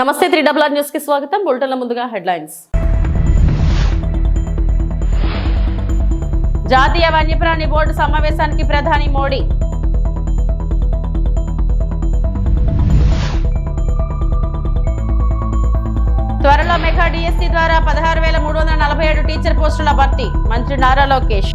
నమస్తే 3RR news కి స్వాగతం. బులెటిన్ల ముందుగా హెడ్లైన్స్. జాతీయ వన్యప్రాణి బోర్డు సమావేశానికి ప్రధాని మోడీ. త్వరలో మెగా డిఎస్సి ద్వారా 16,347 టీచర్ పోస్టుల భర్తీ. మంత్రి నారా లోకేష్.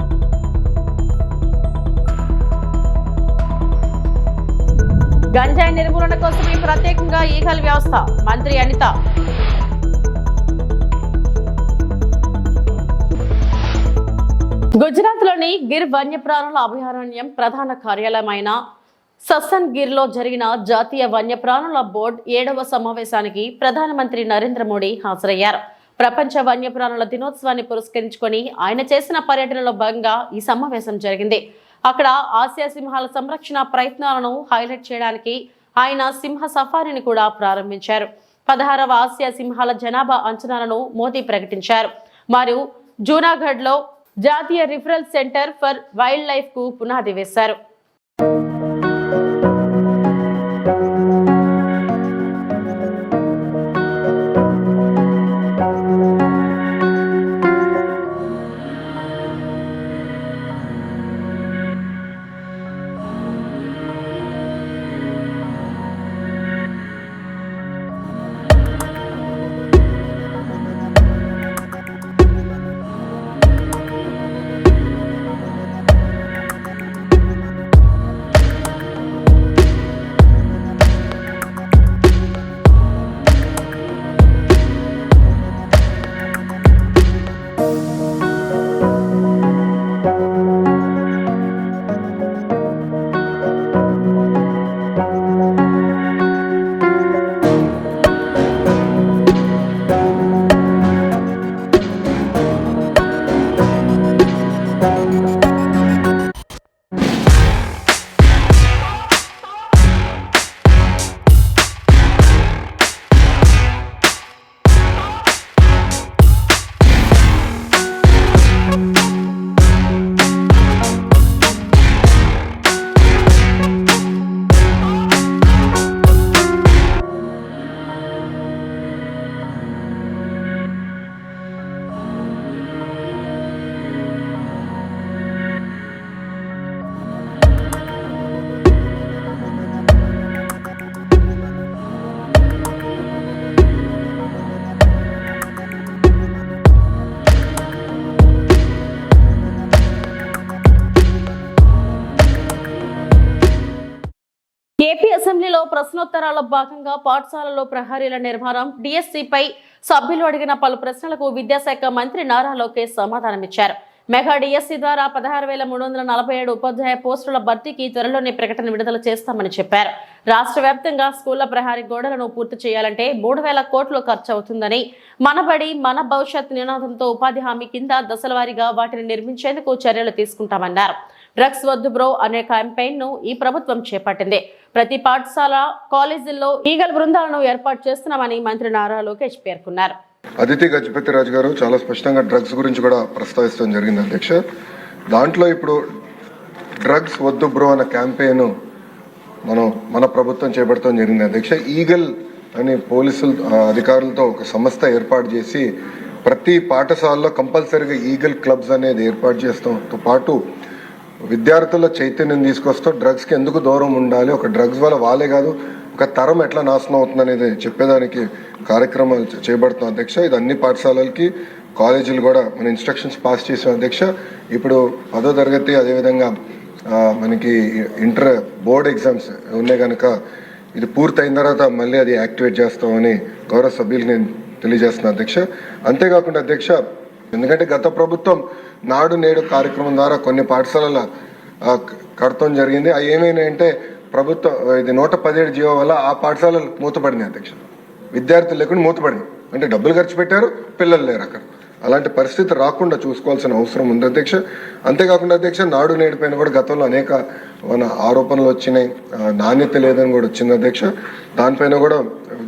గంజాయి నిర్మూలన కోసమే ప్రత్యేకంగా ఈగల్ వ్యవస్థ. మంత్రి అనిత. గుజరాత్ లోని గిర్ వన్యప్రాణుల అభయారణ్యం ప్రధాన కార్యాలయమైన ససన్ గిర్ లో జరిగిన జాతీయ వన్యప్రాణుల బోర్డు 7వ సమావేశానికి ప్రధానమంత్రి నరేంద్ర మోడీ హాజరయ్యారు. ప్రపంచ వన్యప్రాణుల దినోత్సవాన్ని పురస్కరించుకొని ఆయన చేసిన పర్యటనలో భాగంగా ఈ సమావేశం జరిగింది. అక్కడ ఆసియా సింహాల సంరక్షణ ప్రయత్నాలను హైలైట్ చేయడానికి ఆయన సింహ సఫారీని కూడా ప్రారంభించారు. 16వ ఆసియా సింహాల జనాభా అంచనాలను మోదీ ప్రకటించారు. మరియు జూనాగఢ్ లో జాతీయ referral centre for wild life కు పునాది వేశారు. ఏపీ అసెంబ్లీలో ప్రశ్నోత్తరాల భాగంగా పాఠశాలలో ప్రహరీల నిర్మాణం, డిఎస్సిపై సభ్యులు అడిగిన పలు ప్రశ్నలకు విద్యాశాఖ మంత్రి నారా లోకేష్ సమాధానమిచ్చారు. మెగా డిఎస్సి ద్వారా 16,347 ఉపాధ్యాయ పోస్టుల భర్తీకి త్వరలోనే ప్రకటన విడుదల చేస్తామని చెప్పారు. రాష్ట్ర వ్యాప్తంగా స్కూళ్ల ప్రహరీ గోడలను పూర్తి చేయాలంటే 3,000 కోట్లు ఖర్చు అవుతుందని, మనబడి మన భవిష్యత్ నినాదంతో ఉపాధి హామీ కింద దశలవారీగా వాటిని నిర్మించేందుకు చర్యలు తీసుకుంటామన్నారు. డ్రగ్స్ వద్దు బ్రో అనే క్యాంపెయిన్ ను ఈ ప్రభుత్వం చేపట్టింది. ప్రతి పాఠశాల, కాలేజీల్లో ఈగల్ బృందాలను ఏర్పాటు చేస్తున్నామని మంత్రి నారా లోకేష్ పేర్కొన్నారు. అదితి గజపతి రాజు గారు చాలా స్పష్టంగా డ్రగ్స్ గురించి కూడా ప్రస్తావించడం జరిగింది అధ్యక్ష. దాంట్లో ఇప్పుడు డ్రగ్స్ వద్దు బ్రో అనే క్యాంపెయిన్ మన ప్రభుత్వం చేపడతాం జరిగింది అధ్యక్ష. ఈగల్ అని పోలీసులు అధికారులతో ఒక సంస్థ ఏర్పాటు చేసి ప్రతి పాఠశాలలో కంపల్సరీగా ఈగల్ క్లబ్స్ అనేది ఏర్పాటు చేస్తాంతో పాటు విద్యార్థుల చైతన్యం తీసుకొస్తూ డ్రగ్స్కి ఎందుకు దూరం ఉండాలి, ఒక డ్రగ్స్ వల్ల వాళ్ళే కాదు ఒక తరం ఎట్లా నాశనం అవుతుంది అనేది చెప్పేదానికి కార్యక్రమాలు చేపడుతున్నాం అధ్యక్ష. ఇది అన్ని పాఠశాలలకి, కాలేజీలు కూడా మన ఇన్స్ట్రక్షన్స్ పాస్ చేసాం అధ్యక్ష. ఇప్పుడు 10వ తరగతి అదేవిధంగా మనకి ఇంటర్ బోర్డ్ ఎగ్జామ్స్ ఉన్నాయి కనుక ఇది పూర్తయిన తర్వాత మళ్ళీ అది యాక్టివేట్ చేస్తామని గౌరవ సభ్యులు నేను తెలియజేస్తున్నాను అధ్యక్ష. అంతేకాకుండా అధ్యక్ష, ఎందుకంటే గత ప్రభుత్వం నాడు నేడు కార్యక్రమం ద్వారా కొన్ని పాఠశాలల కడతం జరిగింది. అవి ఏమైనాయంటే ప్రభుత్వం ఇది 117 జీవో వల్ల ఆ పాఠశాలలు మూతపడినాయి అధ్యక్ష. విద్యార్థులు లేకుండా మూతపడినాయి, అంటే డబ్బులు ఖర్చు పెట్టారు, పిల్లలు లేరు అక్కడ. అలాంటి పరిస్థితి రాకుండా చూసుకోవాల్సిన అవసరం ఉంది అధ్యక్ష. అంతేకాకుండా అధ్యక్ష, నాడు నేడు పైన కూడా గతంలో అనేక ఆరోపణలు వచ్చినాయి, నాణ్యత లేదని కూడా వచ్చింది అధ్యక్ష. దానిపైన కూడా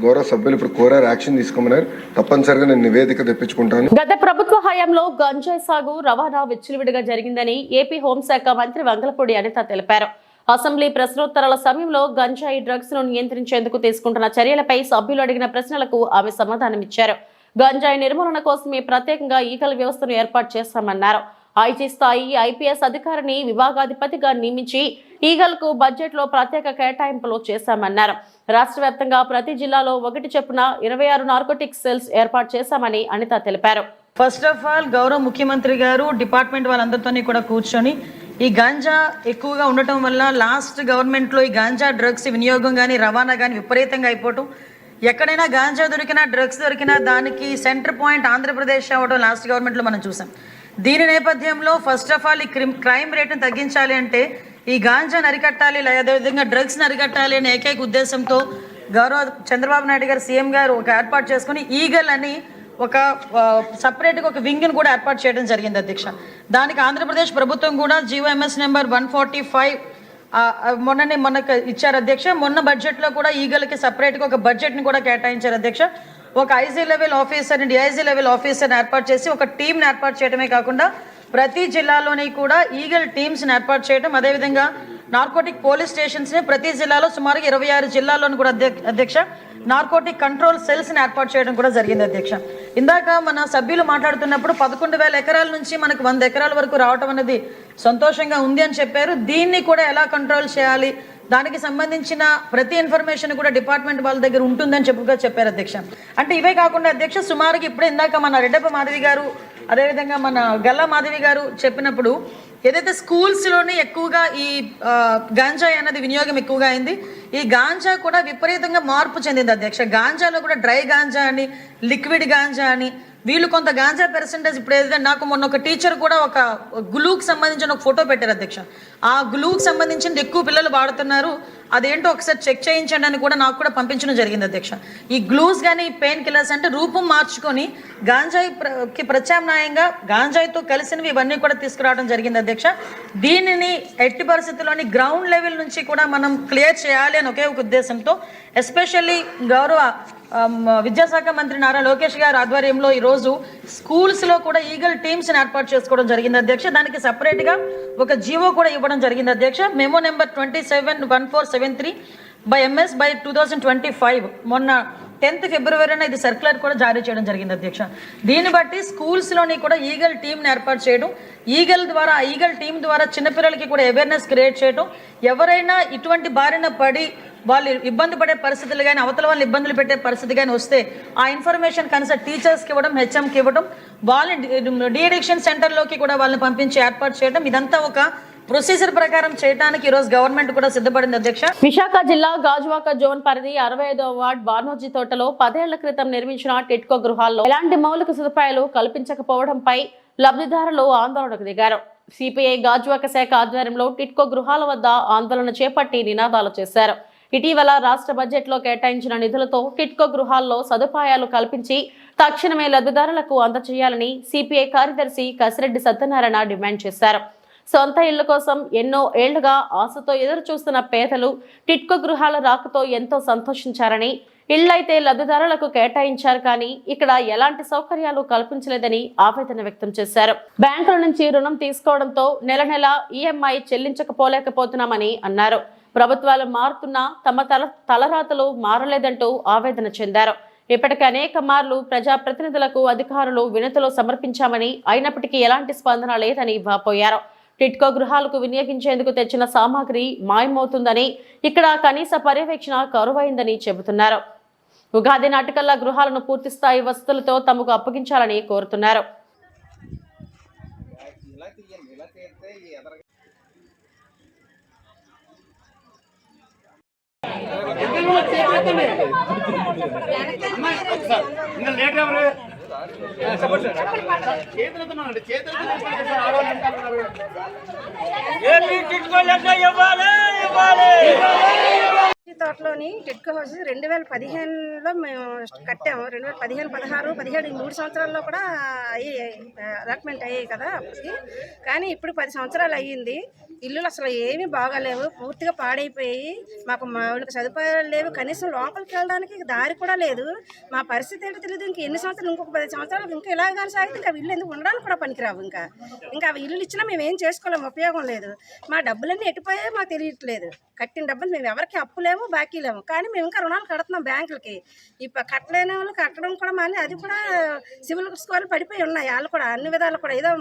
గౌరవ సభ్యులు ఇప్పుడు కోరారు, యాక్షన్ తీసుకోమన్నారు. తప్పనిసరిగా నేను నివేదిక తెప్పించుకుంటాను. గత ప్రభుత్వ హయాంలో గంజాయి సాగు, రవాణా విచ్చలవిడిగా జరిగిందని ఏపీ హోంశాఖ మంత్రి వంగలపూడి అనిత తెలిపారు. అసెంబ్లీ ప్రశ్నోత్తరాల సమయంలో గంజాయి డ్రగ్స్ ను నియంత్రించేందుకు తీసుకుంటున్న చర్యలపై సభ్యులు అడిగిన ప్రశ్నలకు ఆమె సమాధానమిచ్చారు. గంజాయి నిర్మూలన కోసమే ప్రత్యేకంగా ఈగల వ్యవస్థను ఏర్పాటు చేస్తామన్నారు. ఐజీ స్థాయి ఐపీఎస్ అధికారిని విభాగాధిపతిగా నియమించి ఈగలకు బడ్జెట్ లో ప్రత్యేక కేటాయింపులు చేశామన్నారు. రాష్ట్ర వ్యాప్తంగా ప్రతి జిల్లాలో 1 చొప్పున 26 నార్కోటిక్స్ సెల్స్ ఏర్పాటు చేశామని అనిత తెలిపారు. ఫస్ట్ ఆఫ్ ఆల్ గౌరవ ముఖ్యమంత్రి గారు డిపార్ట్మెంట్ వాళ్ళందరితోని కూడా కూర్చొని ఈ గాంజా ఎక్కువగా ఉండటం వల్ల లాస్ట్ గవర్నమెంట్లో ఈ గాంజా డ్రగ్స్ వినియోగం కానీ రవాణా కానీ విపరీతంగా అయిపోవటం, ఎక్కడైనా గాంజా దొరికినా డ్రగ్స్ దొరికినా దానికి సెంటర్ పాయింట్ ఆంధ్రప్రదేశ్ అవ్వడం లాస్ట్ గవర్నమెంట్లో మనం చూసాం. దీని నేపథ్యంలో ఫస్ట్ ఆఫ్ ఆల్ ఈ క్రైమ్ రేట్ను తగ్గించాలి అంటే ఈ గాంజాను అరికట్టాలి, అదేవిధంగా డ్రగ్స్ని అరికట్టాలి అనే ఏకైక ఉద్దేశంతో గౌరవ చంద్రబాబు నాయుడు గారు సీఎం గారు ఒక ఏర్పాటు చేసుకుని ఈగల్ అని ఒక సపరేట్గా ఒక వింగ్ని కూడా ఏర్పాటు చేయడం జరిగింది అధ్యక్ష. దానికి ఆంధ్రప్రదేశ్ ప్రభుత్వం కూడా GOMS నెంబర్ 145 మొన్నకు ఇచ్చారు అధ్యక్ష. మొన్న బడ్జెట్లో కూడా ఈగలకి సపరేట్గా ఒక బడ్జెట్ని కూడా కేటాయించారు అధ్యక్ష. ఒక ఐజీ లెవెల్ ఆఫీసర్ని డిఐజీ లెవెల్ ఆఫీసర్ని ఏర్పాటు చేసి ఒక టీంని ఏర్పాటు చేయడమే కాకుండా ప్రతి జిల్లాలోని కూడా ఈగల్ టీమ్స్ని ఏర్పాటు చేయడం, అదేవిధంగా నార్కోటిక్ పోలీస్ స్టేషన్స్ని ప్రతి జిల్లాలో సుమారుగా 26 జిల్లాల్లోని కూడా అధ్యక్ష నార్కోటిక్ కంట్రోల్ సెల్స్ని ఏర్పాటు చేయడం కూడా జరిగింది అధ్యక్ష. ఇందాక మన సభ్యులు మాట్లాడుతున్నప్పుడు 11,000 ఎకరాల నుంచి మనకు 100 ఎకరాల వరకు రావటం అనేది సంతోషంగా ఉంది అని చెప్పారు. దీన్ని కూడా ఎలా కంట్రోల్ చేయాలి, దానికి సంబంధించిన ప్రతి ఇన్ఫర్మేషన్ కూడా డిపార్ట్మెంట్ వాళ్ళ దగ్గర ఉంటుందని చెప్పారు అధ్యక్ష. అంటే ఇవే కాకుండా అధ్యక్ష సుమారుగా ఇప్పుడే ఇందాక మన రెడ్డప్ప మాధవి గారు అదేవిధంగా మన గల్లా మాధవి గారు చెప్పినప్పుడు ఏదైతే స్కూల్స్లోని ఎక్కువగా ఈ గాంజా అనేది వినియోగం ఎక్కువగా అయింది, ఈ గాంజా కూడా విపరీతంగా మార్పు చెందింది అధ్యక్ష. గాంజాలో కూడా డ్రై గాంజా అని, లిక్విడ్ గాంజా అని, వీళ్ళు కొంత గాంజా పర్సెంటేజ్ ఇప్పుడు ఏదైతే నాకు మొన్న ఒక టీచర్ కూడా ఒక గ్లూకి సంబంధించిన ఒక ఫోటో పెట్టారు అధ్యక్ష. ఆ గ్లూకి సంబంధించిన ఎక్కువ పిల్లలు వాడుతున్నారు, అదేంటో ఒకసారి చెక్ చేయించండి అని కూడా నాకు కూడా పంపించడం జరిగింది అధ్యక్ష. ఈ గ్లూస్ కానీ పెయిన్ కిల్లర్స్ అంటే రూపం మార్చుకొని గాంజాయికి ప్రత్యామ్నాయంగా గాంజాయితో కలిసినవి ఇవన్నీ కూడా తీసుకురావడం జరిగింది అధ్యక్ష. దీనిని ఎట్టి పరిస్థితుల్లోని గ్రౌండ్ లెవెల్ నుంచి కూడా మనం క్లియర్ చేయాలి అని ఒకే ఒక ఉద్దేశంతో ఎస్పెషల్లీ గౌరవ విద్యాశాఖ మంత్రి నారా లోకేష్ గారి ఆధ్వర్యంలో ఈరోజు స్కూల్స్లో కూడా ఈగల్ టీమ్స్ని ఏర్పాటు చేసుకోవడం జరిగింది అధ్యక్ష. దానికి సపరేట్గా ఒక జీవో కూడా ఇవ్వడం జరిగింది అధ్యక్ష. మెమో నెంబర్ 271473/MS/2025 మొన్న 10th ఫిబ్రవరిన ఇది సర్క్యులర్ కూడా జారీ చేయడం జరిగింది అధ్యక్ష. దీన్ని బట్టి స్కూల్స్లోని కూడా ఈగల్ టీమ్ని ఏర్పాటు చేయడం, ఈగల్ టీం ద్వారా చిన్నపిల్లలకి కూడా అవేర్నెస్ క్రియేట్ చేయడం, ఎవరైనా ఇటువంటి బారిన పడి వాళ్ళు ఇబ్బంది పడే పరిస్థితులు కానీ అవతల వాళ్ళు ఇబ్బందులు పెట్టే పరిస్థితి కానీ వస్తే ఆ ఇన్ఫర్మేషన్ కన్సల్ట్ టీచర్స్కి ఇవ్వడం, హెచ్ఎంకి ఇవ్వడం, వాళ్ళని డీఅడిక్షన్ సెంటర్లోకి కూడా వాళ్ళని పంపించి ఏర్పాటు చేయడం, ఇదంతా ఒక ప్రొసీజర్ ప్రకారం చేయడానికి ఈరోజు గవర్నమెంట్ కూడా సిద్ధపడింది అధ్యక్ష. విశాఖ జిల్లా గాజువాక జోన్ పరిధి 65వ వార్డ్ బార్నోజీ తోటలో 10 ఏళ్ల క్రితం నిర్మించిన టిట్కో గృహాల్లో ఎలాంటి మౌలిక సదుపాయాలు కల్పించకపోవడంపై లబ్ధిదారులు ఆందోళనకు దిగారు. సిపిఐ గాజువాక శాఖ ఆధ్వర్యంలో టిట్కో గృహాల వద్ద ఆందోళన చేపట్టి నినాదాలు చేశారు. ఇటీవల రాష్ట్ర బడ్జెట్లో కేటాయించిన నిధులతో టిట్కో గృహాల్లో సదుపాయాలు కల్పించి తక్షణమే లబ్ధిదారులకు అందజేయాలని సిపిఐ కార్యదర్శి కసిరెడ్డి సత్యనారాయణ డిమాండ్ చేశారు. సొంత ఇళ్ల కోసం ఎన్నో ఏళ్లుగా ఆశతో ఎదురు చూస్తున్న పేదలు టిట్కో గృహాల రాకతో ఎంతో సంతోషించారని, ఇళ్లైతే లబ్ధిదారులకు కేటాయించారు కానీ ఇక్కడ ఎలాంటి సౌకర్యాలు కల్పించలేదని ఆవేదన వ్యక్తం చేశారు. బ్యాంకుల నుంచి రుణం తీసుకోవడంతో నెల నెల ఈఎంఐ చెల్లించకపోలేకపోతున్నామని అన్నారు. ప్రభుత్వాలు మారుతున్నా తమ తలరాతలు మారలేదంటూ ఆవేదన చెందారు. ఇప్పటికే అనేక మార్లు ప్రజాప్రతినిధులకు అధికారులు వినతులు సమర్పించామని, అయినప్పటికీ ఎలాంటి స్పందన లేదని వాపోయారు. టిట్కో గృహాలకు వినియోగించేందుకు తెచ్చిన సామాగ్రి మాయమవుతుందని, ఇక్కడ కనీస పర్యవేక్షణ కరువైందని చెబుతున్నారు. ఉగాది నాటికల్లా గృహాలను పూర్తిస్థాయి వసతులతో తమకు అప్పగించాలని కోరుతున్నారు. తోటలోని టిడ్కో హౌస్ 2015లో మేము కట్టాము. 2015, 16, 17 ఈ 3 సంవత్సరాల్లో కూడా అలాట్మెంట్ అయ్యాయి కదా అప్పటికి. కానీ ఇప్పుడు 10 సంవత్సరాలు అయ్యింది. ఇల్లులు అసలు ఏమీ బాగాలేవు, పూర్తిగా పాడైపోయి. మాకు మౌలిక సదుపాయాలు లేవు, కనీసం లోపలికి వెళ్ళడానికి దారి కూడా లేదు. మా పరిస్థితి ఏంటో తెలియదు. ఇంక ఎన్ని సంవత్సరాలు, ఇంకొక 10 సంవత్సరాలు ఇంకా ఇలా కానీ సాగితే ఇంకా ఇల్లు ఎందుకు ఉండడానికి కూడా పనికిరావు. ఇంకా అవి ఇల్లులు ఇచ్చినా మేము ఏం చేసుకోలేము, ఉపయోగం లేదు. మా డబ్బులన్నీ ఎట్టిపోయాయో మాకు తెలియట్లేదు. కట్టిన డబ్బులు మేము ఎవరికి అప్పు లేము, బాకీ లేము. కానీ మేము ఇంకా రుణాలు కడుతున్నాం బ్యాంకులకి. ఇప్పుడు కట్టలేని వాళ్ళు కట్టడం కూడా మాని, అది కూడా సివిల్ స్కోర్లు పడిపోయి ఉన్నాయి. వాళ్ళు కూడా అన్ని విధాలు కూడా ఏదో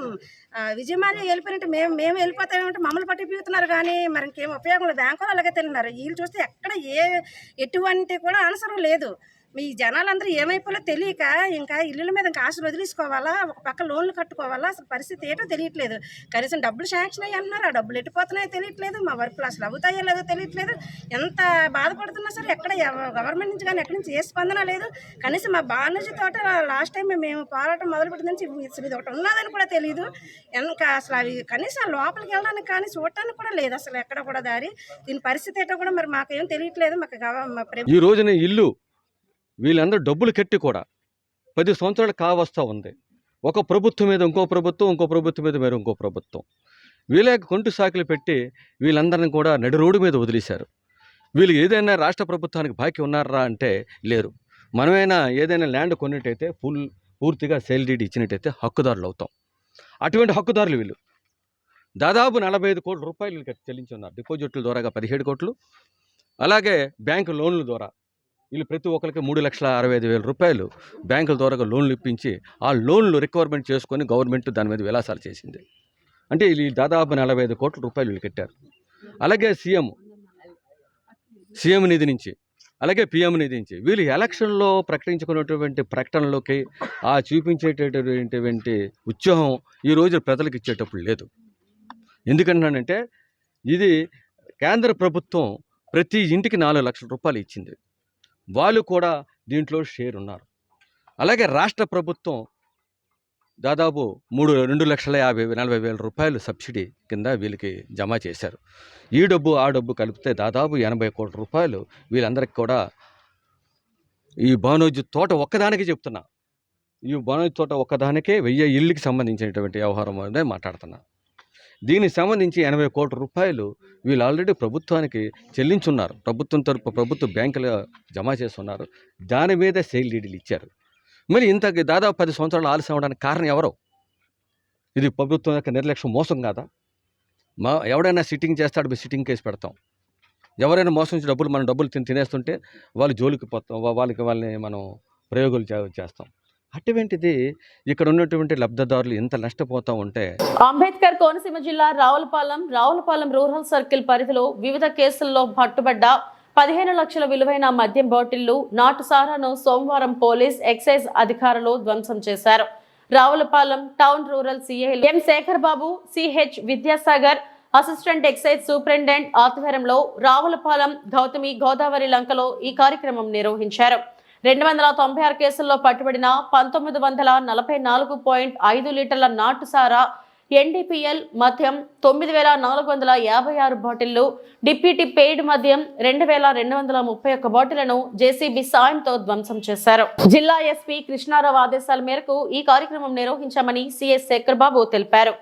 విజయమాలి వెళ్ళిపోయినట్టు మేము వెళ్ళిపోతామేమంటే మమ్మల్ని పట్టిపోతున్నారు. కానీ మరి ఇంకేం ఉపయోగం లేదు. బ్యాంకులు అలాగే తిన్నారు. వీళ్ళు చూస్తే ఎక్కడ ఎటువంటి కూడా ఆన్సర్ లేదు. మీ జనాలందరూ ఏమైపోలే తెలియక ఇంకా ఇల్లుల మీద ఇంకా ఆశలు వదిలేసుకోవాలా, ఒక పక్క లోన్లు కట్టుకోవాలా, అసలు పరిస్థితి ఏంటో తెలియట్లేదు. కనీసం డబ్బులు శాంక్షన్ అయ్యి అన్నారు, ఆ డబ్బులు ఎట్టిపోతున్నాయో తెలియట్లేదు. మా వర్కులు అసలు అవుతాయో లేదో తెలియట్లేదు. ఎంత బాధపడుతున్నా సరే ఎక్కడ గవర్నమెంట్ నుంచి కానీ ఎక్కడి నుంచి ఏ స్పందన లేదు. కనీసం మా బాణర్జీ తోట లాస్ట్ టైం మేము పోరాటం మొదలుపెట్టిన నుంచి అసలు ఇది ఒకటి ఉన్నదని కూడా తెలియదు. ఇంకా అసలు అవి కనీసం లోపలికి వెళ్ళడానికి కానీ చూడటానికి కూడా లేదు అసలు ఎక్కడ కూడా దారి. దీని పరిస్థితి ఏంటో కూడా మరి మాకేం తెలియట్లేదు. మాకు ఈ రోజున ఇల్లు వీళ్ళందరూ డబ్బులు కట్టి కూడా 10 సంవత్సరాలు కావస్తూ ఉంది. ఒక ప్రభుత్వం మీద ఇంకో ప్రభుత్వం, ఇంకో ప్రభుత్వం మీద మరి ఇంకో ప్రభుత్వం, వీళ్ళ కొంటు సాకులు పెట్టి వీళ్ళందరినీ కూడా నడి రోడ్డు మీద వదిలేశారు. వీళ్ళు ఏదైనా రాష్ట్ర ప్రభుత్వానికి బాకీ ఉన్నారా అంటే లేరు. మనమైనా ఏదైనా ల్యాండ్ కొన్నట్టయితే పూర్తిగా సేల్ డీడ్ ఇచ్చినట్టయితే హక్కుదారులు అవుతాం. అటువంటి హక్కుదారులు వీళ్ళు. దాదాపు 45 కోట్ల రూపాయలు వీళ్ళకి చెల్లించి ఉన్నారు. డిపాజిట్ల ద్వారాగా 17 కోట్లు, అలాగే బ్యాంకు లోన్ల ద్వారా వీళ్ళు ప్రతి ఒక్కరికి 3,65,000 రూపాయలు బ్యాంకుల ద్వారా లోన్లు ఇప్పించి ఆ లోన్లు రికవర్మెంట్ చేసుకొని గవర్నమెంట్ దాని మీద విలాసాలు చేసింది. అంటే వీళ్ళు దాదాపు 45 కోట్ల రూపాయలు వీళ్ళు కట్టారు. అలాగే సీఎం నిధి నుంచి, అలాగే పిఎం నిధి నుంచి వీళ్ళు ఎలక్షన్లో ప్రకటించుకున్నటువంటి ప్రకటనలోకి ఆ చూపించేటటువంటి ఉత్సాహం ఈరోజు ప్రజలకు ఇచ్చేటప్పుడు లేదు. ఎందుకంటానంటే ఇది కేంద్ర ప్రభుత్వం ప్రతి ఇంటికి 4 లక్షల రూపాయలు ఇచ్చింది. వాళ్ళు కూడా దీంట్లో షేర్ ఉన్నారు. అలాగే రాష్ట్ర ప్రభుత్వం దాదాపు 2,50,000-40,000 రూపాయలు సబ్సిడీ కింద వీళ్ళకి జమ చేశారు. ఈ డబ్బు ఆ డబ్బు కలిపితే దాదాపు 80 కోట్ల రూపాయలు వీళ్ళందరికీ కూడా ఈ బానోజు తోట ఒక్కదానికి చెప్తున్నా, ఈ బానోజు తోట ఒక్కదానికే 1000 ఇళ్ళకి సంబంధించినటువంటి వ్యవహారం అనేది మాట్లాడుతున్నా. దీనికి సంబంధించి 80 కోట్ల రూపాయలు వీళ్ళు ఆల్రెడీ ప్రభుత్వానికి చెల్లించున్నారు. ప్రభుత్వం తరపు ప్రభుత్వ బ్యాంకులు జమ చేస్తున్నారు. దాని మీద సేల్ డీడీలు ఇచ్చారు. మరి ఇంతకి దాదాపు 10 సంవత్సరాలు ఆలస్యం అవడానికి కారణం ఎవరు? ఇది ప్రభుత్వం యొక్క నిర్లక్ష్యం, మోసం కాదా? ఎవడైనా సిట్టింగ్ చేస్తాడు, సిట్టింగ్ కేసు పెడతాం. ఎవరైనా మోసం నుంచి మనం డబ్బులు తినేస్తుంటే వాళ్ళు జోలికి పోతాం, వాళ్ళని మనం ప్రయోగాలు చేస్తాం. అటువంటిది ఇక్కడ ఉన్నటువంటి లబ్ధిదారులు ఎంత నష్టపోతూ ఉంటే. అంబేద్కర్ కోనసీమ జిల్లా రావులపాలెం రూరల్ సర్కిల్ పరిధిలో వివిధ కేసుల్లో పట్టుబడ్డ 15 లక్షల విలువైన మద్యం బాటిళ్లు, నాటు సారాను సోమవారం పోలీస్ ఎక్సైజ్ అధికారులు ధ్వంసం చేశారు. Ravulapalem town rural CI M Sekhar Babu, CH Vidyasagar, assistant excise superintendent ఆధ్వర్యంలో రావులపాలెం గౌతమి గోదావరి లంకలో ఈ కార్యక్రమం నిర్వహించారు. 296 కేసుల్లో పట్టుబడిన 1944.5 లీటర్ల నాటుసారా, ఎన్డీపీఎల్ మద్యం 9,456 బాటిళ్లు, డిప్యూటీ పెయిడ్ మద్యం 2,231 బాటిళ్లను జేసీబీ సాయంతో ధ్వంసం చేశారు. జిల్లా ఎస్పీ కృష్ణారావు ఆదేశాల మేరకు ఈ కార్యక్రమం నిర్వహించామని సిఎస్ శేఖర్ బాబు తెలిపారు.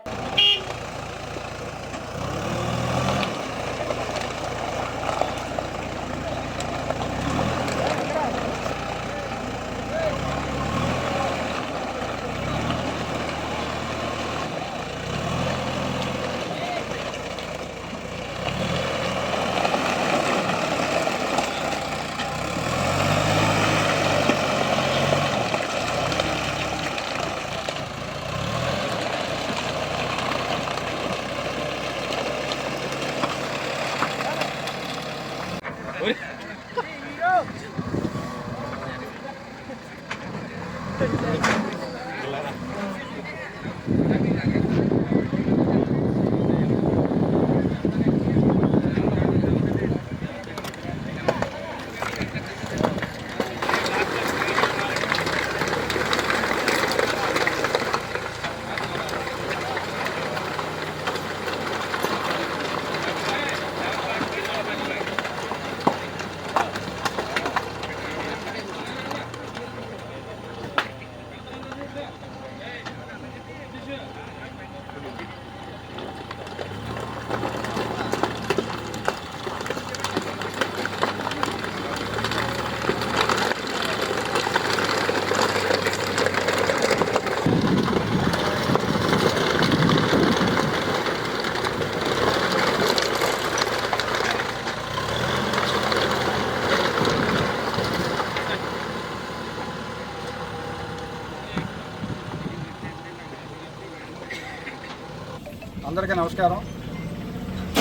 అందరికీ నమస్కారం.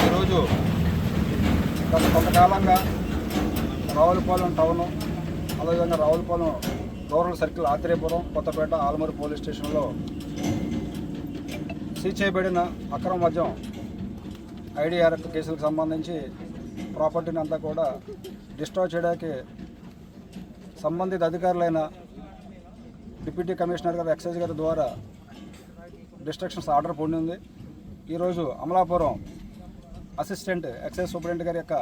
ఈరోజు గత కొంతకాలంగా రావులపాలెం టౌను, అదేవిధంగా Ravulapalem rural circle, Atreyapuram, Kothapeta, Alamuru police స్టేషన్లో సీజ్ చేయబడిన అక్రమ మద్యం ఐడిఆర్ఎఫ్ కేసులకు సంబంధించి ప్రాపర్టీని అంతా కూడా డిస్ట్రాయ్ చేయడానికి సంబంధిత అధికారులైన డిప్యూటీ కమిషనర్ గారు, ఎక్సైజ్ గారి ద్వారా డిస్ట్రక్షన్స్ ఆర్డర్ పొందింది. ఈరోజు అమలాపురం అసిస్టెంట్ ఎక్సైజ్ సూపరింటెండెంట్ గారి యొక్క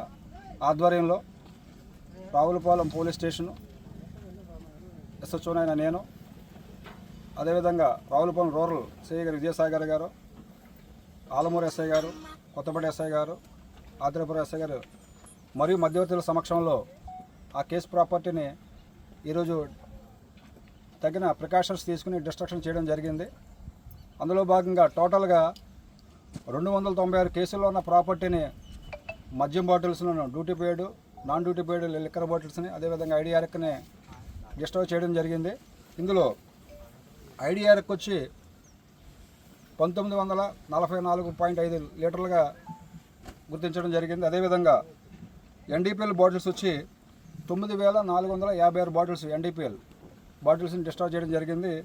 ఆధ్వర్యంలో రావులపాలెం పోలీస్ స్టేషను ఎస్హెచ్ఓనైన నేను, అదేవిధంగా రావులపాలెం రూరల్ సిఐ గారు విజయసాగర్ గారు, ఆలమూరు ఎస్ఐ గారు, కొత్తపేట ఎస్ఐ గారు, ఆత్రేయపురం ఎస్ఐ గారు మరియు మధ్యవర్తుల సమక్షంలో ఆ కేసు ప్రాపర్టీని ఈరోజు తగిన ప్రికాషన్స్ తీసుకుని డిస్ట్రక్షన్ చేయడం జరిగింది. అందులో భాగంగా టోటల్గా 296 కేసుల్లో ఉన్న ప్రాపర్టీని, మద్యం బాటిల్స్లను, duty paid, non duty paid liquor బాటిల్స్ని, అదేవిధంగా ఐడిఆర్ఎక్ని డిస్ట్రాయ్ చేయడం జరిగింది. ఇందులో ఐడిఆర్ఎక్ వచ్చి 1944.5 లీటర్లుగా గుర్తించడం జరిగింది. అదేవిధంగా ఎన్డీపీఎల్ బాటిల్స్ వచ్చి 9456 బాటిల్స్ ఎన్డీపీఎల్ బాటిల్స్ని డిస్ట్రాయ్ చేయడం జరిగింది.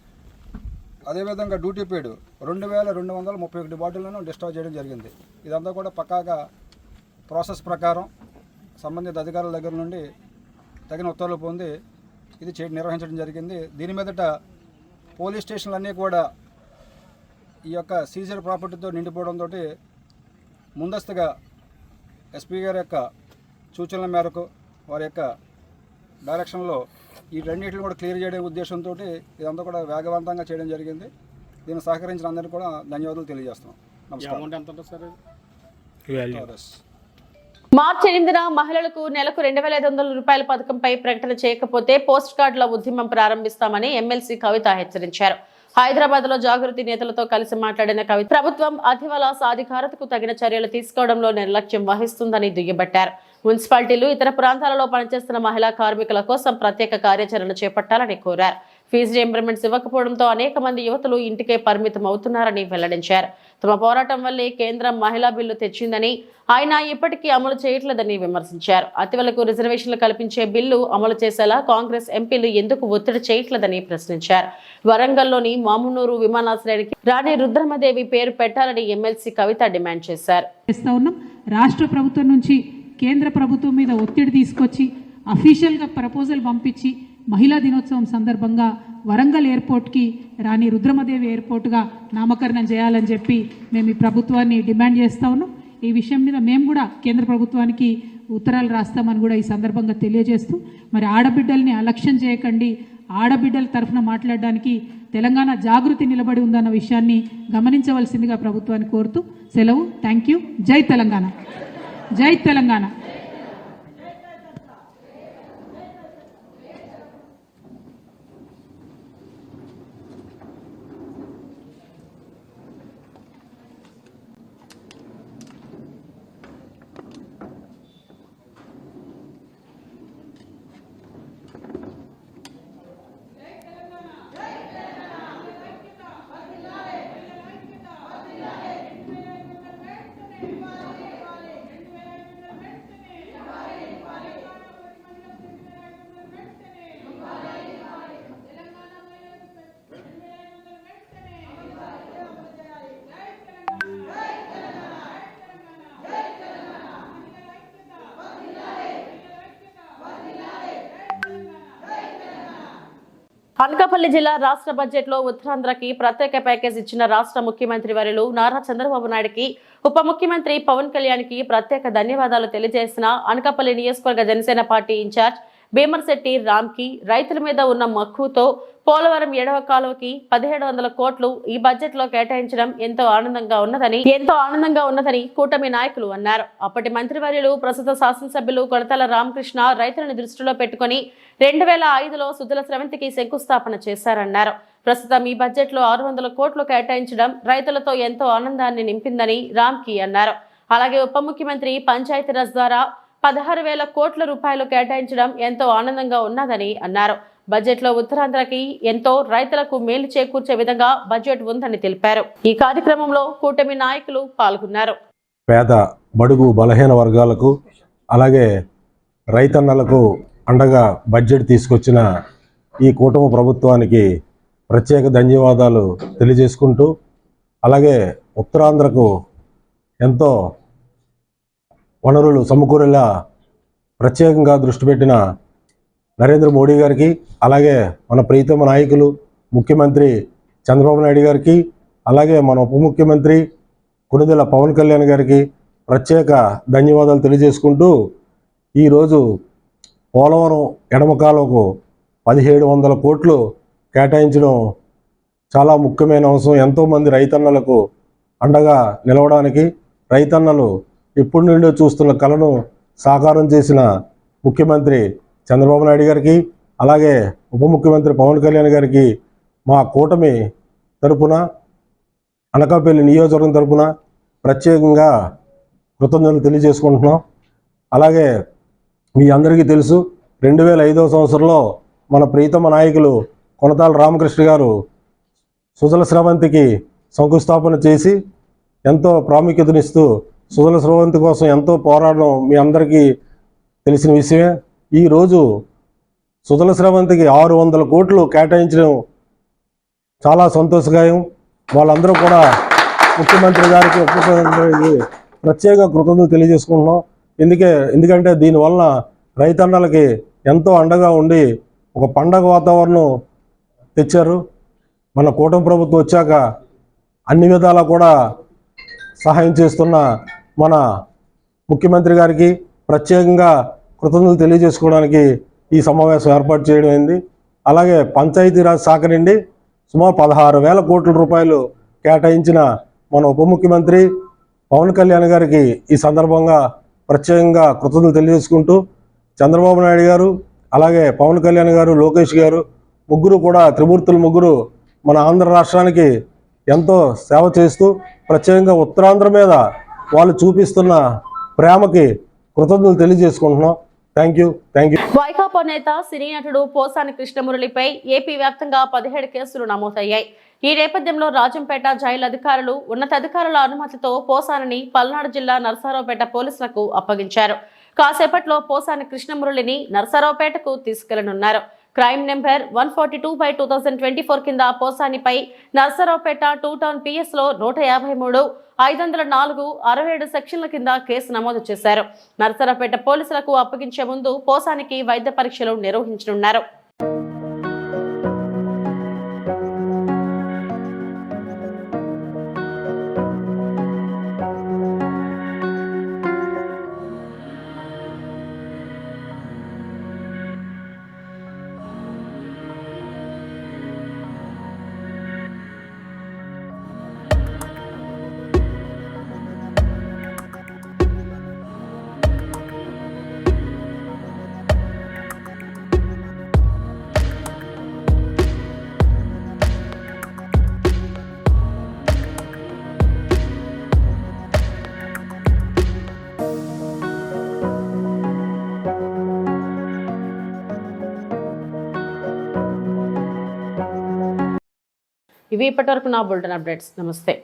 అదేవిధంగా డ్యూటీ పెయిడ్ 2231 బాటిళ్లను డిస్ట్రాయ్ చేయడం జరిగింది. ఇదంతా కూడా పక్కాగా ప్రాసెస్ ప్రకారం సంబంధిత అధికారుల దగ్గర నుండి తగిన ఉత్తర్వులు పొంది ఇది నిర్వహించడం జరిగింది. దీని మీదట పోలీస్ స్టేషన్లన్నీ కూడా ఈ యొక్క సీజర్ ప్రాపర్టీతో నిండిపోవడంతో ముందస్తుగా ఎస్పీ గారి యొక్క సూచనల మేరకు, వారి యొక్క డైరెక్షన్లో ఈ రెండింటిని కూడా క్లియర్ చేయడం ఉద్దేశంతో ఇదంతా కూడా వేగవంతంగా చేయడం జరిగింది. దీన్ని సహకరించిన అందరికీ కూడా ధన్యవాదాలు తెలియజేస్తున్నాం. నమస్కారం. మార్చి 8న మహిళలకు నెలకు 2,500 రూపాయల పథకంపై ప్రకటన చేయకపోతే పోస్ట్ కార్డుల ఉద్యమం ప్రారంభిస్తామని ఎమ్మెల్సీ కవిత హెచ్చరించారు. హైదరాబాద్ లో జాగృతి నేతలతో కలిసి మాట్లాడిన కవిత ప్రభుత్వం అతివల సాధికారతకు తగిన చర్యలు తీసుకోవడంలో నిర్లక్ష్యం వహిస్తుందని దుయ్యబట్టారు. మున్సిపాలిటీలు, ఇతర ప్రాంతాలలో పనిచేస్తున్న మహిళా కార్మికుల కోసం ప్రత్యేక కార్యాచరణ చేపట్టాలని కోరారు. ఫీజు రీయింబర్స్మెంట్స్ ఇవ్వకపోవడంతో అనేక మంది యువతులు ఇంటికే పరిమితం అవుతున్నారని వెల్లడించారు. తమ పోరాటం వల్లే కేంద్రం మహిళా బిల్లు తెచ్చిందని, ఆయన ఇప్పటికీ అమలు చేయట్లేదని విమర్శించారు. అతివలకు రిజర్వేషన్లు కల్పించే బిల్లు అమలు చేసేలా కాంగ్రెస్ ఎంపీలు ఎందుకు ఒత్తిడి చేయట్లేదని ప్రశ్నించారు. వరంగల్లోని మామునూరు విమానాశ్రయానికి రాణి రుద్రమదేవి పేరు పెట్టాలని ఎమ్మెల్సీ కవిత డిమాండ్ చేశారు. రాష్ట్ర ప్రభుత్వం నుంచి కేంద్ర ప్రభుత్వం మీద ఒత్తిడి తీసుకొచ్చి అఫీషియల్గా ప్రపోజల్ పంపించి మహిళా దినోత్సవం సందర్భంగా వరంగల్ ఎయిర్పోర్ట్కి రాణి రుద్రమదేవి ఎయిర్పోర్ట్గా నామకరణం చేయాలని చెప్పి మేము ఈ ప్రభుత్వాన్ని డిమాండ్ చేస్తూ ఉన్నాం. ఈ విషయం మీద మేము కూడా కేంద్ర ప్రభుత్వానికి ఉత్తరాలు రాస్తామని కూడా ఈ సందర్భంగా తెలియజేస్తూ, మరి ఆడబిడ్డల్ని అలక్ష్యం చేయకండి, ఆడబిడ్డల తరఫున మాట్లాడడానికి తెలంగాణ జాగృతి నిలబడి ఉందన్న విషయాన్ని గమనించవలసిందిగా ప్రభుత్వాన్ని కోరుతూ సెలవు. Thank you. జై తెలంగాణ. జై తెలంగాణ. అనకాపల్లి జిల్లా రాష్ట్ర బడ్జెట్ లో ఉత్తరాంధ్రకి ప్రత్యేక ప్యాకేజ్ ఇచ్చిన రాష్ట్ర ముఖ్యమంత్రి వర్యులు నారా చంద్రబాబు నాయుడుకి, ఉప ముఖ్యమంత్రి పవన్ కళ్యాణ్ కి ప్రత్యేక ధన్యవాదాలు తెలియజేసిన అనకాపల్లి నియోజకవర్గ జనసేన పార్టీ ఇన్ఛార్జ్ భీమర్శెట్టి రామ్కి రైతుల మీద ఉన్న మక్కువతో పోలవరం 7వ కాలువకి 1700 కోట్లు ఈ బడ్జెట్ లో కేటాయించడం ఎంతో ఆనందంగా ఉన్నదని కూటమి నాయకులు అన్నారు. అప్పటి మంత్రివర్యులు, ప్రస్తుత శాసనసభ్యులు కొడతల రామకృష్ణ రైతులను దృష్టిలో పెట్టుకుని 2005లో సుజల స్రవంతికి శంకుస్థాపన చేశారన్నారు. ప్రస్తుతం ఈ బడ్జెట్ లో 600 కోట్లు కేటాయించడం రైతులతో ఎంతో ఆనందాన్ని నింపిందని రామ్కి అన్నారు. అలాగే ఉప ముఖ్యమంత్రి పంచాయతీరాజ్ ద్వారా 16,000 కోట్ల రూపాయలు కేటాయించడం ఎంతో ఆనందంగా ఉన్నదని అన్నారు. బడ్జెట్లో ఉత్తరాంధ్రకి ఎంతో రైతులకు మేలు చేకూర్చే విధంగా బడ్జెట్ ఉందని తెలిపారు. ఈ కార్యక్రమంలో కూటమి నాయకులు పాల్గొన్నారు. పేద బడుగు బలహీన వర్గాలకు అలాగే రైతన్నలకు అండగా బడ్జెట్ తీసుకొచ్చిన ఈ కూటమి ప్రభుత్వానికి ప్రత్యేక ధన్యవాదాలు తెలియజేసుకుంటూ, అలాగే ఉత్తరాంధ్రకు ఎంతో వనరులు సమకూరేలా ప్రత్యేకంగా దృష్టి పెట్టిన నరేంద్ర మోడీ గారికి, అలాగే మన ప్రీతమ నాయకులు ముఖ్యమంత్రి చంద్రబాబు నాయుడు గారికి, అలాగే మన ఉప ముఖ్యమంత్రి కొణిదెల పవన్ కళ్యాణ్ గారికి ప్రత్యేక ధన్యవాదాలు తెలియజేసుకుంటూ, ఈరోజు పోలవరం ఎడమ కాలువకు 1700 కోట్లు కేటాయించడం చాలా ముఖ్యమైన అంశం. ఎంతోమంది రైతన్నలకు అండగా నిలవడానికి, రైతన్నలు ఎప్పటి నుండో చూస్తున్న కలను సాకారం చేసిన ముఖ్యమంత్రి చంద్రబాబు నాయుడు గారికి, అలాగే ఉప ముఖ్యమంత్రి పవన్ కళ్యాణ్ గారికి మా కూటమి తరపున, అనకాపల్లి నియోజకవర్గం తరపున ప్రత్యేకంగా కృతజ్ఞతలు తెలియజేసుకుంటున్నాం. అలాగే మీ అందరికీ తెలుసు, 2005వ సంవత్సరంలో మన ప్రీతమ నాయకులు కొనతాల రామకృష్ణ గారు సుజల స్రవంతికి శంకుస్థాపన చేసి ఎంతో ప్రాముఖ్యతనిస్తూ సుజల స్రవంతి కోసం ఎంతో పోరాడడం మీ అందరికీ తెలిసిన విషయమే. ఈరోజు సుజల స్రవంతికి 600 కోట్లు కేటాయించడం చాలా సంతోషకరం. వాళ్ళందరూ కూడా ముఖ్యమంత్రి గారికి ఉప ముఖ్యమంత్రికి ప్రత్యేక కృతజ్ఞతలు తెలియజేసుకుంటున్నాం. ఎందుకంటే దీనివల్ల రైతన్నలకి ఎంతో అండగా ఉండి ఒక పండగ వాతావరణం తెచ్చారు. మన కూటమి ప్రభుత్వం వచ్చాక అన్ని విధాలా కూడా సహాయం చేస్తున్న మన ముఖ్యమంత్రి గారికి ప్రత్యేకంగా కృతజ్ఞతలు తెలియజేసుకోవడానికి ఈ సమావేశం ఏర్పాటు చేయడం అయింది. అలాగే పంచాయతీరాజ్ శాఖ నుండి సుమారు 16,000 కోట్ల రూపాయలు కేటాయించిన మన ఉప ముఖ్యమంత్రి పవన్ కళ్యాణ్ గారికి ఈ సందర్భంగా ప్రత్యేకంగా కృతజ్ఞతలు తెలియజేసుకుంటూ, చంద్రబాబు నాయుడు గారు, అలాగే పవన్ కళ్యాణ్ గారు, లోకేష్ గారు ముగ్గురు కూడా త్రిమూర్తులు ముగ్గురు మన ఆంధ్ర రాష్ట్రానికి ఎంతో సేవ చేస్తూ ప్రత్యేకంగా ఉత్తరాంధ్ర మీద వాళ్ళు చూపిస్తున్న ప్రేమకి కృతజ్ఞతలు తెలియజేసుకుంటున్నాం. Thank you. వైకాపా నేత సినీ నటుడు పోసాని కృష్ణమురళిపై ఏపీ వ్యాప్తంగా 17 కేసులు నమోదయ్యాయి. ఈ నేపథ్యంలో రాజంపేట జైలు అధికారులు ఉన్నతాధికారుల అనుమతితో పోసానిని పల్నాడు జిల్లా నరసరావుపేట పోలీసులకు అప్పగించారు. కాసేపట్లో పోసాని కృష్ణమురళిని నరసరావుపేటకు తీసుకెళ్లనున్నారు. క్రైమ్ నెంబర్ 142/2024 కింద పోసానిపై నరసరావుపేట 2 టౌన్ PS లో 153, 504, 67 సెక్షన్ల కింద కేసు నమోదు చేశారు. నరసరావుపేట పోలీసులకు అప్పగించే ముందు పోసానికి వైద్య పరీక్షలు నిర్వహించనున్నారు. ఇవి ఇప్పటివరకు నా బులెటిన్ అప్డేట్స్. నమస్తే.